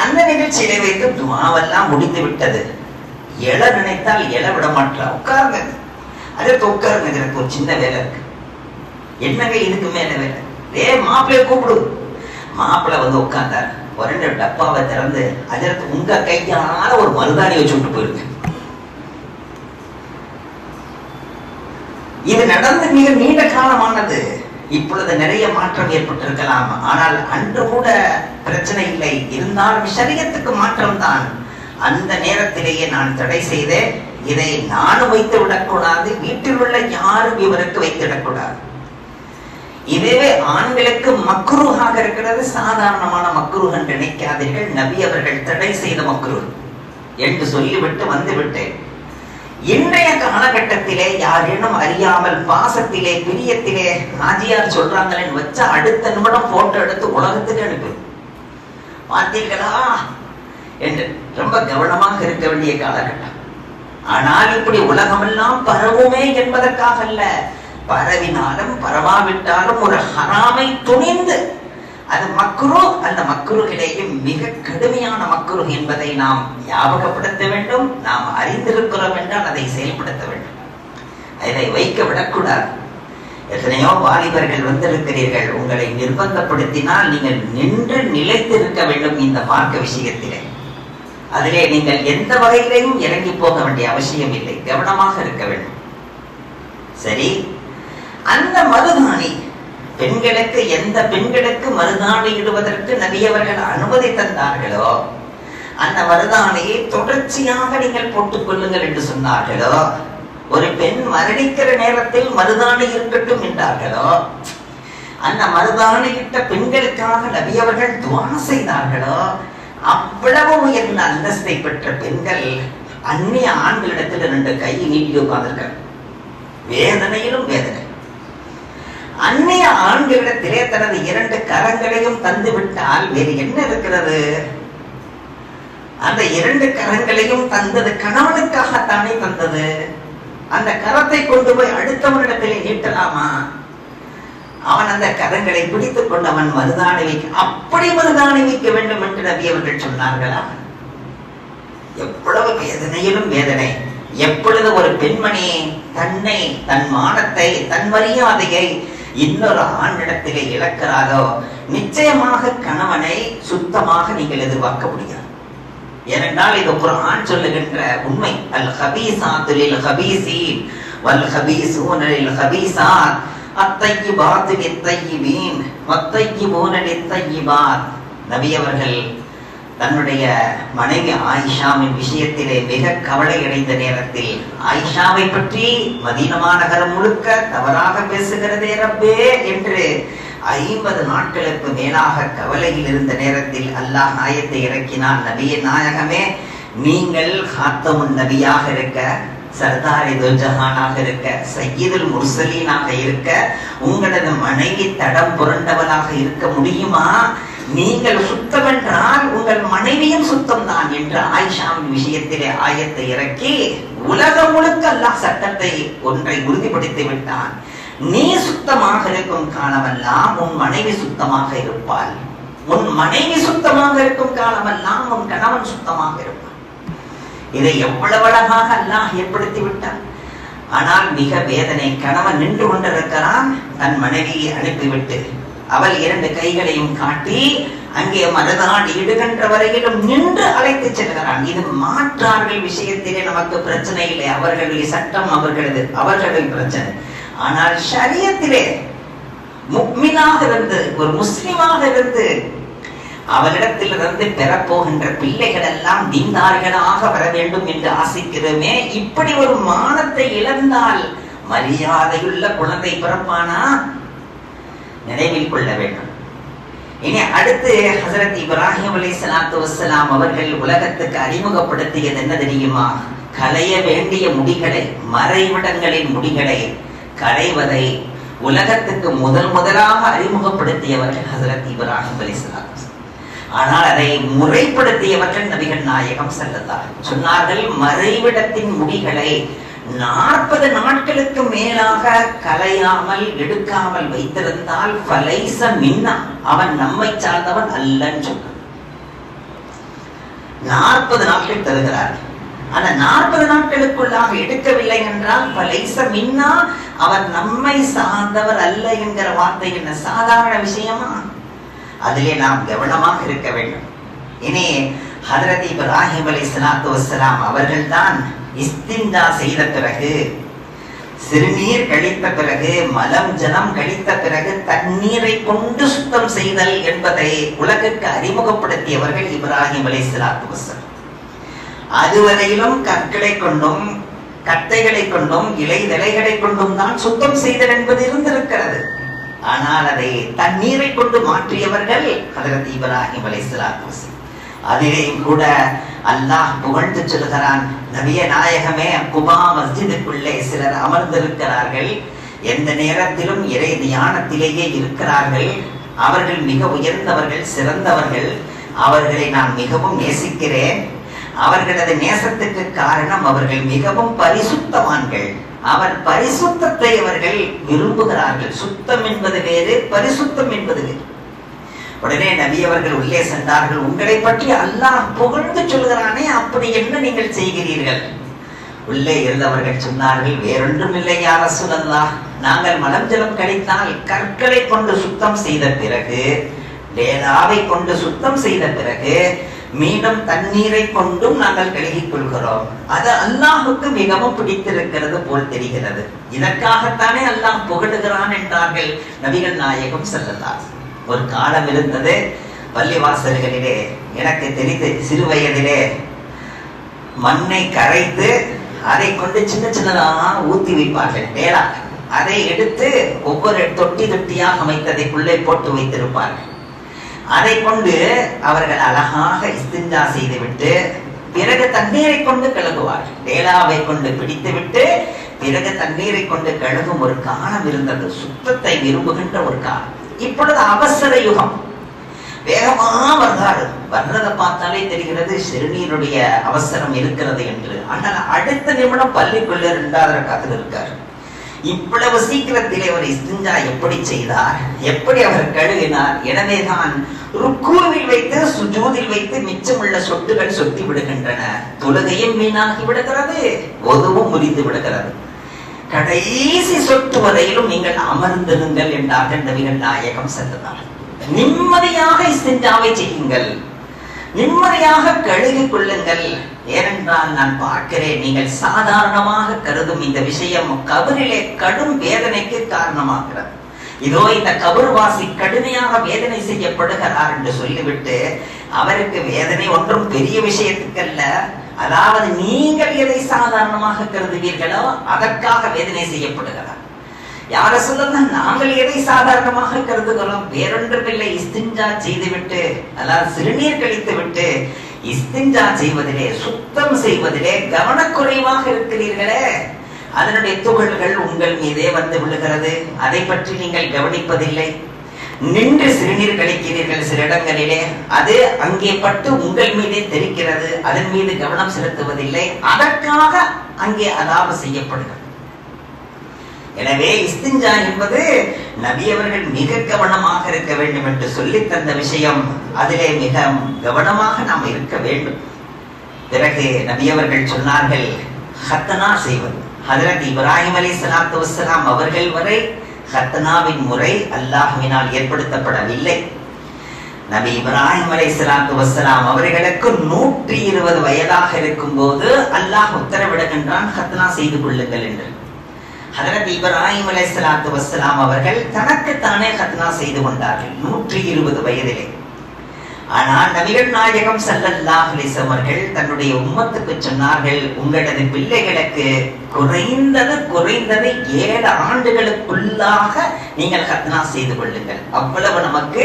அந்த நிகழ்ச்சியை வைத்து துஆவெல்லாம் முடிந்து விட்டது. எழ நினைத்தால் எழ விட மாட்டா, உட்காருங்க, அதற்கு உட்காருங்க, எனக்கு ஒரு சின்ன வேலை இருக்கு. என்னங்க இதுக்கு மேல வேலை? மாப்பிள்ளைய கூப்பிடு. மாப்பிள்ளை வந்து உட்கார்ந்தார். 2 டப்பாவை திறந்து, அதற்கு உங்க கையால ஒரு மருதாணி வச்சு விட்டு போயிருக்கு. இது நடந்து மிக நீண்ட காலமானது. இப்பொழுது நிறைய மாற்றம் ஏற்பட்டிருக்கலாம், ஆனால் அன்று கூட பிரச்சனை இல்லை. இருந்தாலும் ஷரியத்துக்கு மாற்றம் தான். அந்த நேரத்திலேயே நான் தடை செய்தேன். இதை நானும் வைத்து விடக்கூடாது, வீட்டில் உள்ள யாரும் இவருக்கு வைத்துவிடக்கூடாது. இதுவே ஆண்களுக்கு மக்ரூஹாக இருக்கிறது. சாதாரணமான மக்ரூஹ் என்று நினைக்காதீர்கள். நபி அவர்கள் தடை செய்த மக்ரூஹ் என்று சொல்லிவிட்டு வந்து விட்டேன். இன்றைய காலகட்டத்திலே யாரேனும் அறியாமல் பாசத்திலே பிரியத்திலே நாஜியார் சொல்றாங்களேன்னு வச்சா அடுத்த நிமிடம் போட்டோ எடுத்து உலகத்துக்கு அனுப்பு, பார்த்தீர்களா என்று ரொம்ப கவனமாக இருக்க வேண்டிய காலகட்டம். ஆனால் இப்படி உலகமெல்லாம் பரவுமே என்பதற்காக அல்ல, பரவினாலும் பரவாவிட்டாலும் ஒரு ஹராமை துணிந்து, அது மக்ரூ, அந்த மக்ரூஹிலேயே மிக கடுமையான மக்ரூஹ் என்பதை நாம் ஞாபகப்படுத்த வேண்டும். நாம் அறிந்திருக்கிறோம் என்றால் அதை செயல்படுத்த வேண்டும், அதை வைக்க விடக்கூடாது. எத்தனையோ வாலிபர்கள் வந்திருக்கிறீர்கள், உங்களை நிர்பந்தப்படுத்தினால் நீங்கள் நின்று நிலைத்திருக்க வேண்டும். இந்த மார்க்க விஷயத்திலே அதிலே நீங்கள் எந்த வகையிலையும் இறங்கி போக வேண்டிய அவசியம் இல்லை, கவனமாக இருக்க வேண்டும். சரி, அந்த மருதாணி பெண்களுக்கு, எந்த பெண்களுக்கு மருதாணி இடுவதற்கு நபி அவர்கள் அனுமதி தந்தார்களோ அந்த மருதாணியை தொடர்ச்சியாக நீங்கள் போட்டுக் கொள்ளுங்கள் என்று சொன்னார்களோ, ஒரு பெண் மரணிக்கிற நேரத்தில் மருதாணி இருக்கட்டும் என்றார்களோ, அந்த மருதாணி இட்ட பெண்களுக்காக நபி அவர்கள் துஆ செய்தார்களோ, அவ்வளவு உயர்ந்த அந்தஸ்தை பெற்ற பெண்கள் அந்நிய ஆண்களிடத்தில் 2 கையை நீட்டி உட்கார்ந்திருக்காங்க. வேதனையிலும் வேதனை. அந்நிய ஆண்களிடத்திலே தனது 2 கரங்களையும் தந்து விட்டால் வேறு என்ன இருக்கிறது? அந்த 2 கரங்களையும் தந்தது கணவனுக்காகத்தானே தந்தது. அந்த கரத்தை கொண்டு போய் அடுத்தவனிடத்திலே நீட்டலாமா? அவன் அந்த கரங்களை பிடித்துக் கொண்டு அவன் மருதாணி வைக்க, அப்படி மருதாணி வைக்க வேண்டும் என்று நபி அவர்கள் சொன்னார்களா? எவ்வளவு வேதனையிலும் வேதனை. எப்பொழுது ஒரு பெண்மணி தன்னை, தன் மானத்தை, தன் மரியாதையை இன்னொரு ஆணிடத்திலே இழக்கிறாரோ, நிச்சயமாக கணவனை சுத்தமாக நீங்கள் எதிர்பார்க்க முடியாது. ஏனென்றால் இது குர்ஆன் சொல்லுகின்ற உண்மை. அல் கபீஸாத்து லில் கபீஸீன் வல் கபீஸூன லில் கபீஸாத் அத்-தய்யிபாத்து லித்-தய்யிபீன் வத்-தய்யிபூன லித்-தய்யிபாத். நபி அவர்கள் தன்னுடைய மனைவி ஆயிஷாவின் விஷயத்திலே மிக கவலை அடைந்த நேரத்தில், ஆயிஷாவை பற்றி மதீனா நகரம் முழுக்க தவறாக பேசுகிறதே ரப்பே என்று 50 நாட்களுக்கு மேலாக கவலையில் இருந்த நேரத்தில் அல்லாஹ் ஆயத்தை இறக்கினான். நபியே நாயகமே, நீங்கள் ஹாத்தமுன் நபியாக இருக்க, சர்தாரி துல்ஜஹானாக இருக்க, சய்யிதுல் முர்சலீனாக இருக்க, உங்களது மனைவி தடம் புரண்டவளாக இருக்க முடியுமா? நீங்கள் சுத்தம் என்றால் உங்கள் மனைவியும் சுத்தம் தான் என்று ஆயிஷாவின் விஷயத்திலே ஆயத்தை இறக்கி உலகம் முழுக்க அல்லாஹ் சட்டத்தை ஒன்றை உறுதிப்படுத்தி விட்டான். நீ சுத்தமாக இருக்கும் காலமெல்லாம் உன் மனைவி சுத்தமாக இருப்பாள். உன் மனைவி சுத்தமாக இருக்கும் காலமெல்லாம் உன் கணவன் சுத்தமாக இருப்பான். இதை எவ்வளவு அழகாக அல்லாஹ் ஏற்படுத்தி விட்டான். ஆனால் மிக வேதனை, கணவன் நின்று கொண்டிருக்கிறான், தன் மனைவியை அனுப்பிவிட்டு அவள் 2 கைகளையும் காட்டி அங்கே மனதாடி இடுகின்ற வரையிலும் நின்று அழைத்து செல்கிறான். இது மாற்றார்கள் விஷயத்திலே நமக்கு பிரச்சனை இல்லை, அவர்களுடைய சட்டம் அவர்களது பிரச்சனை. ஆனால் ஷரியத்திலே முக்மினாக இருந்து ஒரு முஸ்லிமாக இருந்து அவளிடத்திலிருந்து பெறப்போகின்ற பிள்ளைகள் எல்லாம் தீன்தார்களாக வர வேண்டும் என்று ஆசைக்கிறோமே. இப்படி ஒரு மானத்தை இழந்தால் மரியாதையுள்ள குழந்தை பிறப்பானா? நினைவில் கொள்ள வேண்டும். இனி அடுத்து ஹஜரத் இப்ராஹிம் அலைஹிஸ்ஸலாத்து வஸ்ஸலாம் அவர்கள் உலகத்துக்கு அறிமுகப்படுத்தியது என்ன தெரியுமா? களைய வேண்டிய முடிகளை, மறைவிடங்களின் முடிகளை களைவதை உலகத்துக்கு முதலாக அறிமுகப்படுத்தியவர்கள் ஹஜரத் இப்ராஹிம் அலைஹிஸ்ஸலாம். ஆனால் அதை முறைப்படுத்தியவர்கள் நபிகள் நாயகம் ஸல்லல்லாஹு அலைஹி வஸல்லம் சொன்னார்கள், மறைவிடத்தின் முடிகளை 40 நாட்களுக்கு மேலாக களையாமல் எடுக்காமல் வைத்திருந்தால் ஃபலைஸ மின்னா, அவன் நம்மை சார்ந்தவன் அல்லன்னு சொன்னான். 40 நாட்கள் தருகிறார். அந்த 40 நாட்களுக்குள்ளாக எடுக்கவில்லை என்றால் ஃபலைஸ மின்னா, அவன் நம்மை சார்ந்தவர் அல்ல என்கிற வார்த்தை என்ன சாதாரண விஷயமா? அதிலே நாம் கவனமாக இருக்க வேண்டும். இனி ஹஜரத் இப்ராஹிம் அலைஹிஸ்ஸலாத்து வஸ்ஸலாம் அவர்கள் தான் இஸ்தின்ஜா செய்த பிறகு, சிறுநீர் கழித்த பிறகு, மலம் ஜலம் கழித்த பிறகு தண்ணீரை கொண்டு சுத்தம் செய்தல் என்பதை உலகிற்கு அறிமுகப்படுத்தியவர்கள் இப்ராஹிம் அலைஹிஸ்ஸலாத்து வஸ்ஸலாம். அதுவரையிலும் கற்களை கொண்டும் கட்டைகளை கொண்டும் இலைகளை கொண்டும் தான் சுத்தம் செய்தல் என்பது இருந்திருக்கிறது. ஆனால் அதை தண்ணீரை கொண்டு மாற்றியவர்கள் ஹஜரத் இப்ராஹிம் அலைஹிஸ்ஸலாத்து வஸ்ஸலாம். அதிலேயும் கூட அல்லாஹ் புகழ்ந்து சொல்கிறான், நபியே நாயகமே, குபா மஸ்ஜிதுக்குள்ளே சிலர் அமர்ந்திருக்கிறார்கள், எந்த நேரத்திலும் இறை தியானத்திலேயே இருக்கிறார்கள், அவர்கள் மிக உயர்ந்தவர்கள், சிறந்தவர்கள், அவர்களை நான் மிகவும் நேசிக்கிறேன். அவர்களது நேசத்துக்கு காரணம் அவர்கள் மிகவும் பரிசுத்தவான்கள், அவர் பரிசுத்தத்தை அவர்கள் விரும்புகிறார்கள். சுத்தம் என்பது வேறு, பரிசுத்தம் என்பது வேறு. உடனே நபி அவர்கள் உள்ளே சென்றார்கள். உங்களை பற்றி அல்லாஹ் புகழ்ந்து சொல்கிறானே, அப்படி என்ன நீங்கள் செய்கிறீர்கள்? உள்ளே இருந்தவர்கள் சொன்னார்கள், வேறொன்றும் இல்லை யா ரசூலல்லாஹ், நாங்கள் மலம் ஜலம் கழித்தால் கற்களை கொண்டு சுத்தம் செய்த பிறகு, லேதாவை கொண்டு சுத்தம் செய்த பிறகு மீண்டும் தண்ணீரை கொண்டும் நாங்கள் கழுகிக் கொள்கிறோம். அது அல்லாஹுக்கு மிகவும் பிடித்திருக்கிறது போல் தெரிகிறது. இதற்காகத்தானே அல்லாஹ் புகழுகிறான் என்றார்கள் நபிகள் நாயகம் ஸல்லல்லாஹு அலைஹி வஸல்லம். ஒரு காலம் இருந்தது, பள்ளிவாசல்களிலே எனக்கு தெரிந்து சிறு வயதிலே மண்ணை கரைத்து அதை கொண்டு சின்ன சின்னதாக ஊத்தி வைப்பார்கள். நேரா அதை எடுத்து ஒவ்வொரு தொட்டியாக அமைத்ததைக்குள்ளே போட்டு வைத்திருப்பார்கள். அதை கொண்டு அவர்கள் அழகாக இஸ்தின்ஜா செய்துவிட்டு பிறகு தண்ணீரை கொண்டு கழுகுவார்கள். லேலாவை கொண்டு பிடித்து விட்டு பிறகு தண்ணீரை கொண்டு கழுகும் ஒரு காலம் இருந்தது. சுத்தத்தை விரும்புகின்ற ஒரு காலம். இப்பொழுது அவசர யுகம், வேகமா வர்றதை பார்த்தாலே தெரிகிறது சிறுநீருடைய அவசரம் இருக்கிறது என்று. ஆனால் அடுத்த நிமிடம் பள்ளிக்குள்ள 2வது ரக்காத்தில் இருக்கார். இவ்வளவு சீக்கிரத்திலே அவர் இஸ்தின்ஜா எப்படி செய்தார், எப்படி அவர் கழுவினார்? எனவேதான் ருக்கூவில் வைத்து சுஜூதில் வைத்து மிச்சமுள்ள சொட்டுகள் சொட்டி விடுகின்றன. தொழுகையும் வீணாகி விடுகிறது, ஒதுவும் முறிந்து விடுகிறது. கடைசி சொட்டு வரையிலும் நீங்கள் அமர்ந்திருங்கள் என்றார்கள் நபிகள் நாயகம் ஸல்லல்லாஹு. நிம்மதியாக இஸ்தின்ஜாவை செய்யுங்கள், நிம்மதியாக கழுகிக் கொள்ளுங்கள். ஏனென்றால் நான் பார்க்கிறேன், நீங்கள் சாதாரணமாக கருதும் இந்த விஷயம் கபரிலே கடும் வேதனைக்கு காரணமாகிறது. இதோ இந்த கபர்வாசி கடுமையாக வேதனை செய்யப்படுகிறார் என்று சொல்லிவிட்டு அவருக்கு வேதனை ஒன்றும் பெரிய விஷயத்துக்கல்ல, அதாவது நீங்கள் எதை சாதாரணமாக கருதுவீர்களோ அதற்காக வேதனை செய்யப்படுகிறார். யார சொல்லுங்க, நாங்கள் எதை சாதாரணமாக கருதுகிறோம்? வேறொன்றுமில்லை, இஸ்தின்ஜா செய்துவிட்டு, அதாவது சிறுநீர் கழித்து விட்டு இஸ்தின்ஜா செய்வதிலே, சுத்தம் செய்வதிலே கவனக்குறைவாக இருக்கிறீர்களே, அதனுடைய துகள்கள் உங்கள் மீதே வந்து விழுகிறது. அதை பற்றி நீங்கள் கவனிப்பதில்லை. நின்று சிறுநீர் கழிக்கிறீர்கள் சில இடங்களிலே, அது அங்கே பட்டு உங்கள் மீதே தெரிக்கிறது, அதன் மீது கவனம் செலுத்துவதில்லை. அதற்காக அங்கே அதாபு செய்யப்படுகிறது. எனவே இஸ்திஞ்சா என்பது நபி அவர்கள் மிக கவனமாக இருக்க வேண்டும் என்று சொல்லி தந்த விஷயம். அதிலே மிக கவனமாக நாம் இருக்க வேண்டும். பிறகு நபி அவர்கள் சொன்னார்கள், ஹத்தனா செய்வது. ஹஜ்ரத் இப்ராஹிம் அலைஹிஸ்ஸலாத்து வஸ்ஸலாம் அவர்கள் வரை ஹத்தனாவின் முறை அல்லாஹ்வினால் ஏற்படுத்தப்படவில்லை. நபி இப்ராஹிம் அலைஹிஸ்ஸலாத்து வஸ்ஸலாம் அவர்களுக்கு 120 வயதாக இருக்கும் போது அல்லாஹ் உத்தரவிடுகின்றான், ஹத்னா செய்து கொள்ளுங்கள் என்று. ஹஜ்ரத் இப்ராஹிம் அலைஹிஸ்ஸலாத்து வஸ்ஸலாம் அவர்கள் தனக்குத்தானே ஹத்னா செய்து கொண்டார்கள் 120 வயதிலே. ஆனால் நபிகள் நாயகம் ஸல்லல்லாஹு அலைஹி வஸல்லம் அவர்கள் தன்னுடைய உம்மத்துக்கு சொன்னார்கள், உங்களது பிள்ளைகளுக்கு குறைந்தது 7 ஆண்டுகளுக்குள்ளாக நீங்கள் ஹத்னா செய்து கொள்ளுங்கள். அவ்வளவு நமக்கு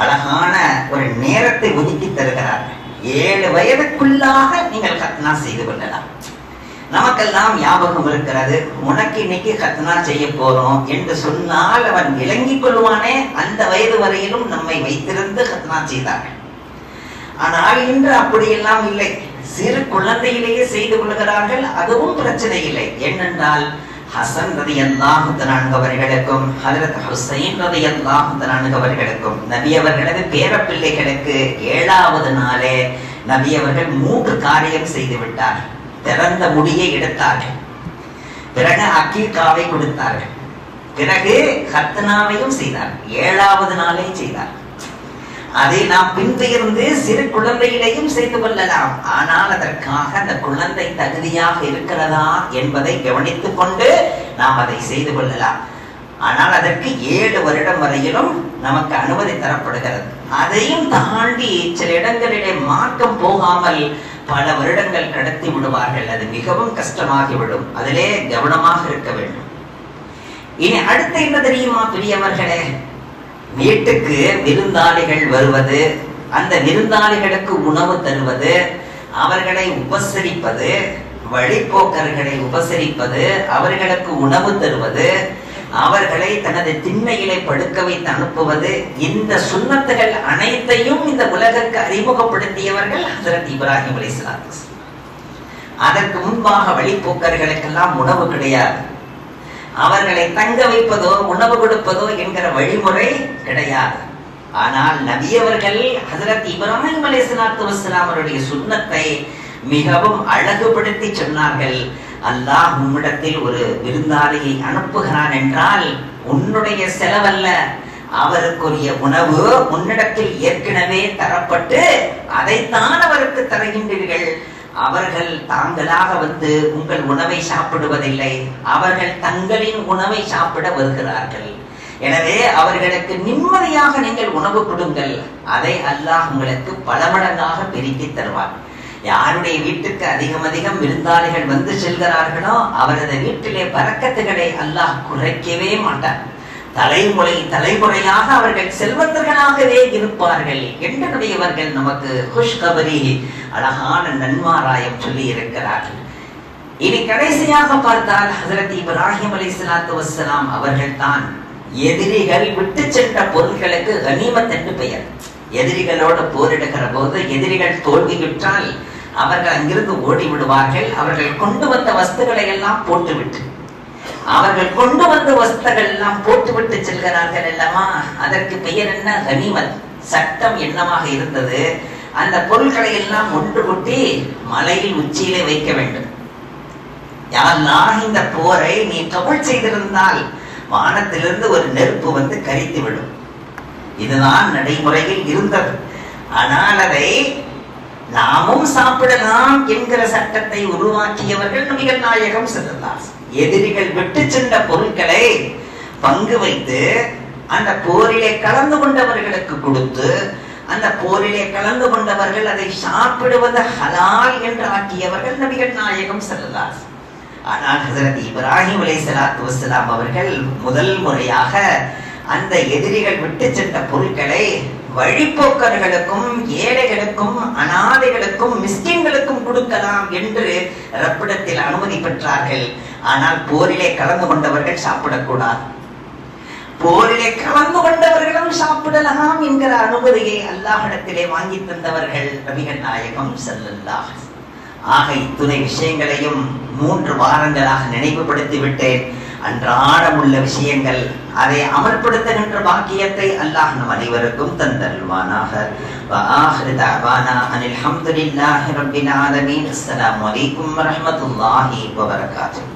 அழகான ஒரு நேரத்தை ஒதுக்கி தருகிறார்கள். 7 வயதுக்குள்ளாக நீங்கள் ஹத்னா செய்து கொள்ளலாம். நமக்கெல்லாம் ஞாபகம் இருக்கிறது, உனக்கு இன்னைக்கு ஹத்னா செய்ய போறோம் என்று சொன்னால் அவன் விளங்கிக் கொள்வானே, அந்த வயது வரையிலும் நம்மை வைத்திருந்து ஹத்னா செய்தார்கள். ஆனால் இன்று அப்படியெல்லாம் இல்லை. சிறு குழந்தையிலேயே செய்து கொள்கிறார்கள். அதுவும் பிரச்சனை இல்லை. ஏனென்றால் ஹசன் ரலியல்லாஹு தஆலா அவர்களுக்கும் ஹஜ்ரத் ஹுசைன் ரலியல்லாஹு தஆலா அவர்களுக்கும் நபி அவர்களது பேரப்பிள்ளைகளுக்கு 7வது நாளே நபி அவர்கள் 3 காரியம் செய்து விட்டார்கள். பிறந்த முடியை எடுத்தார்கள், பிறகு அக்கீகாவை கொடுத்தார்கள், பிறகு ஹத்னாவையும் செய்தார்கள். 7வது நாளே செய்தார்கள். அதை நாம் பின்தொடர்ந்து சிறு குழந்தையிலையும் செய்து கொள்ளலாம். ஆனால் அதற்காக அந்த குழந்தை தகுதியாக இருக்கிறதா என்பதை கவனித்துக் கொண்டு நாம் அதை செய்து கொள்ளலாம். ஆனால் அதற்கு 7 வருடம் வரையிலும் நமக்கு அனுமதி தரப்படுகிறது. அதையும் தாண்டி சில இடங்களிலே மாற்றம் போகாமல் பல வருடங்கள் கடத்தி விடுவார்கள். அது மிகவும் கஷ்டமாகிவிடும். அதிலே கவனமாக இருக்க வேண்டும். இனி அடுத்து என்ன தெரியுமா பெரியவர்களே? வீட்டுக்கு விருந்தாளிகள் வருவது, அந்த விருந்தாளிகளுக்கு உணவு தருவது, அவர்களை உபசரிப்பது, வழிபோக்கர்களை உபசரிப்பது, அவர்களுக்கு உணவு தருவது, அவர்களை தனது திண்ணையிலே படுக்க வைத்து அனுப்புவது, இந்த சுன்னத்துகள் அனைத்தையும் இந்த உலகுக்கு அறிமுகப்படுத்தியவர்கள் ஹஜ்ரத் இப்ராஹிம் அலைஹிஸ்ஸலாத்து வஸ்ஸலாம். அதற்கு முன்பாக வழிபோக்கர்களுக்கெல்லாம் உணவு கிடையாது. அவர்களை தங்க வைப்பதோ உணவு கொடுப்பதோ என்கிற வழிமுறை கிடையாது. ஆனால் நபி அவர்கள் ஹஜ்ரத் இப்ராஹிம் அலைஹிஸ்ஸலாத்து வஸ்ஸலாம் அவருடைய சுன்னத்தை மிகவும் அழகுபடுத்தி சொன்னார்கள். அல்லாஹ் உம்மிடத்தில் ஒரு விருந்தாளியை அனுப்புகிறான் என்றால் உன்னுடைய செலவல்ல, அவருக்குரிய உணவு உன்னிடத்தில் ஏற்கனவே தரப்பட்டு அதைத்தான் அவருக்கு தருகின்றீர்கள். அவர்கள் தாங்களாக வந்து உங்கள் உணவை சாப்பிடுவதில்லை, அவர்கள் தங்களின் உணவை சாப்பிட வருகிறார்கள். எனவே அவர்களுக்கு நிம்மதியாக நீங்கள் உணவு கொடுங்கள். அதை அல்லாஹ் உங்களுக்கு பல மடங்காக பெருக்கி தருவார். யாருடைய வீட்டுக்கு அதிகம் விருந்தாளிகள் வந்து செல்கிறார்களோ அவரது வீட்டிலே பரக்கத்துகளை அல்லாஹ் குறைக்கவே மாட்டார். தலைமுறையாக அவர்கள் செல்வந்தர்களாகவே இருப்பார்கள் என்று நபியவர்கள் நமக்கு குஷ்கபரி அழகான நன்மாராயம் சொல்லி இருக்கிறார்கள். இனி கடைசியாக பார்த்தால் ஹஜ்ரத் இப்ராஹிம் அலைஹிஸ்ஸலாத்து வஸ்ஸலாம் அவர்கள் தான் எதிரிகள் விட்டு சென்ற பொருட்களுக்கு கனிமத் என்று பெயர். எதிரிகளோடு போரிடுகிற போது எதிரிகள் தோல்வியுற்றால் அவர்கள் அங்கிருந்து ஓடி விடுவார்கள். அவர்கள் கொண்டு வந்த வஸ்துக்களை எல்லாம் போட்டுவிட்டு எல்லாம் போட்டுவிட்டு செல்கிறார்கள் அல்லவா, அதற்கு பெயர் என்ன? கனிமத். சட்டம் என்னமாக இருந்தது? அந்த பொருட்களை எல்லாம் ஒன்று கூட்டி மலையில் உச்சியிலே வைக்க வேண்டும். யாரெல்லாம் இந்த போரை நீ கபூல் செய்திருந்தால் வானத்திலிருந்து ஒரு நெருப்பு வந்து கரித்து விடும். இதுதான் நடைமுறையில் இருந்தது. ஆனால் அதை நாமும் சாப்பிடலாம் என்கிற சட்டத்தை உருவாக்கியவர்கள் நபிகள் நாயகம் ஸல்லல்லாஹு அலைஹி வஸல்லம். எதிரிகள் விட்டு சென்ற பொருட்களை பங்கு வைத்து அந்த போரிலே கலந்து கொண்டவர்களுக்கு கொடுத்து, அந்த போரிலே கலந்து கொண்டவர்கள் அதை சாப்பிடுவது ஹலால் என்று ஆக்கியவர்கள் நபிகள் நாயகம் ஸல்லல்லாஹு அலைஹி வஸல்லம். ஆனால் ஹஜ்ரத் இப்ராஹிம் அலைஹிஸ்ஸலாத்து வஸ்ஸலாம் அவர்கள் முதல் முறையாக அந்த எதிரிகள் விட்டு சென்ற பொருட்களை வழிபோக்கர்களுக்கும், ஏழைகளுக்கும், அனாதைகளுக்கும், மிஸ்கின்களுக்கும் கொடுக்கலாம் என்று ரப்பிடத்தில் அனுமதி பெற்றார்கள். ஆனால் போரிலே கலந்து கொண்டவர்கள் சாப்பிடக்கூடாது. போரிலே கலந்து கொண்டவர்களும் சாப்பிடலாம் என்கிற அனுமதியை அல்லாஹ்விடத்திலே வாங்கி தந்தவர்கள் நபிகள் நாயகம் ஸல்லல்லாஹு அலைஹி வஸல்லம். ஆக இத்துணை விஷயங்களையும் 3 வாரங்களாக நினைவுபடுத்தி விட்டேன். அன்றாடம் உள்ள விஷயங்கள் அதை அமல்படுத்துகின்ற பாக்கியத்தை அல்லாஹ் நம் அனைவருக்கும் தந்தருள்வானாக. وآخر دعوانا أن الحمد لله رب العالمين. السلام عليكم ورحمة الله وبركاته.